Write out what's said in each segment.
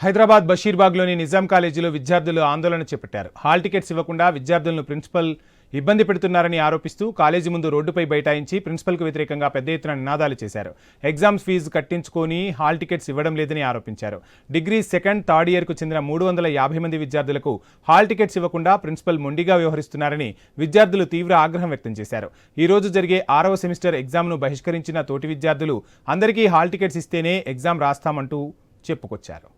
హైదరాబాద్ బషీర్బాగ్లోని నిజాం కాలేజీలో విద్యార్థులు ఆందోళన చేపట్టారు. హాల్ టికెట్స్ ఇవ్వకుండా విద్యార్థులను ప్రిన్సిపల్ ఇబ్బంది పెడుతున్నారని ఆరోపిస్తూ కాలేజీ ముందు రోడ్డుపై బైఠాయించి ప్రిన్సిపల్కు వ్యతిరేకంగా పెద్ద ఎత్తున నినాదాలు చేశారు. ఎగ్జామ్స్ ఫీజు కట్టించుకొని హాల్ టికెట్స్ ఇవ్వడం లేదని ఆరోపించారు. డిగ్రీ సెకండ్, థర్డ్ ఇయర్కు చెందిన 350 మంది విద్యార్థులకు హాల్ టికెట్స్ ఇవ్వకుండా ప్రిన్సిపల్ మొండిగా వ్యవహరిస్తున్నారని విద్యార్థులు తీవ్ర ఆగ్రహం వ్యక్తం చేశారు. ఈ రోజు జరిగే 6వ సెమిస్టర్ ఎగ్జామ్ను బహిష్కరించిన తోటి విద్యార్థులు అందరికీ హాల్ టికెట్స్ ఇస్తేనే ఎగ్జామ్ రాస్తామంటూ చెప్పుకొచ్చారు.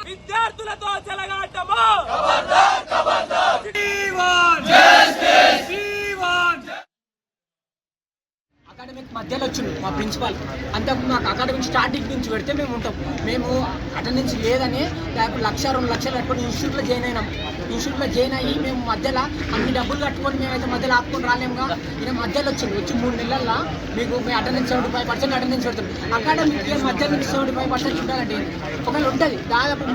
విద్యార్థులతో చెలగాటము అకాడమిక్ మధ్యలో వచ్చింది మా ప్రిన్సిపాల్. అంతకు మాకు అకాడమిక్ స్టార్టింగ్ నుంచి పెడితే మేము ఉంటాం. మేము అటెండెన్స్ లేదని దానికి 1,00,000, 2 లక్షలు కట్టుకొని ఇన్స్టిట్యూట్లో జాయిన్ అయినాం. ఇన్స్టిట్యూట్లో జాయిన్ అయ్యి మేము మధ్యలో అన్ని డబ్బులు కట్టుకొని మేమైతే మధ్యలో ఆపుకొని రాలేముగా. ఈయన మధ్యలో వచ్చి 3 నెలల్లో మీకు మీ అటెండెన్స్ 75% అటెండెన్స్ పెడతాం. అకాడమిక్ ఇయర్ మధ్యలో నుంచి 75% ఉండాలంటే ఒకవేళ ఉంటుంది. దాదాపు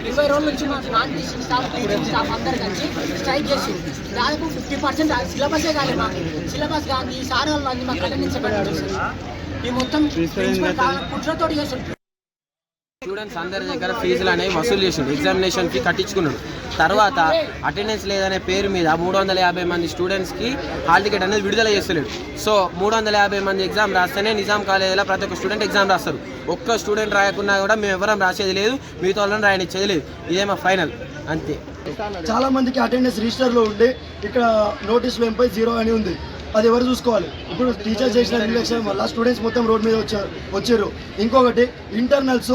20 రోజుల నుంచి మా non teaching staff, teaching staff అందరు కలిసి స్ట్రైక్ చేసి దాదాపు 50% సిలబసే కాలేదు. మాకు సిలబస్ కానీ సార్ వాళ్ళు మాకు అటెండెన్స్ ఈ మొత్తం కుట్రతో స్టూడెంట్స్ అందరి దగ్గర ఫీజులు అనేవి వసూలు చేసిండు. ఎగ్జామినేషన్ ఫీ కట్టించుకున్నాడు. తర్వాత అటెండెన్స్ లేదనే పేరు మీద 350 మంది స్టూడెంట్స్కి హాల్ టికెట్ అనేది విడుదల చేస్తలేడు. సో 350 మంది ఎగ్జామ్ రాస్తేనే నిజాం కాలేజీలో ప్రతి ఒక్క స్టూడెంట్ ఎగ్జామ్ రాస్తారు. ఒక్క స్టూడెంట్ రాయకున్నా కూడా మేము ఎవరం రాసేది లేదు, మిగతా వాళ్ళని రాయనిచ్చేది లేదు. ఇదే మా ఫైనల్, అంతే. చాలా మందికి అటెండెన్స్ రిజిస్టర్లో ఉండే ఇక్కడ నోటీస్లో ఎంపై 0 అని ఉంది. అది ఎవరు చూసుకోవాలి? ఇప్పుడు టీచర్స్ చేసిన రిలేక్షన్ వల్ల స్టూడెంట్స్ మొత్తం రోడ్ మీద వచ్చారు. ఇంకొకటి ఇంటర్నల్స్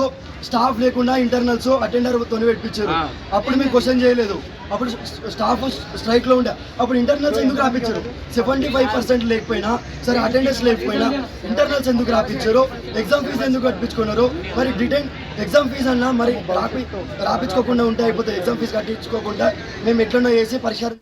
స్టాఫ్ లేకుండా ఇంటర్నల్స్ అటెండర్తో పెట్టించారు. అప్పుడు మీరు క్వశ్చన్ చేయలేదు. అప్పుడు స్టాఫ్ స్ట్రైక్లో ఉండే అప్పుడు ఇంటర్నల్స్ ఎందుకు రాపించారు? 75% లేకపోయినా సరే, అటెండెన్స్ లేకపోయినా ఇంటర్నల్స్ ఎందుకు రాపించారు? ఎగ్జామ్ ఫీజు ఎందుకు కట్టించుకున్నారు? మరి రిటర్న్ ఎగ్జామ్ ఫీజు అన్నా మరి రాపించుకోకుండా ఉంటే అయిపోతుంది. ఎగ్జామ్ ఫీజు కట్టించుకోకుండా మేము ఎట్లనో చేసి పరిష్కారం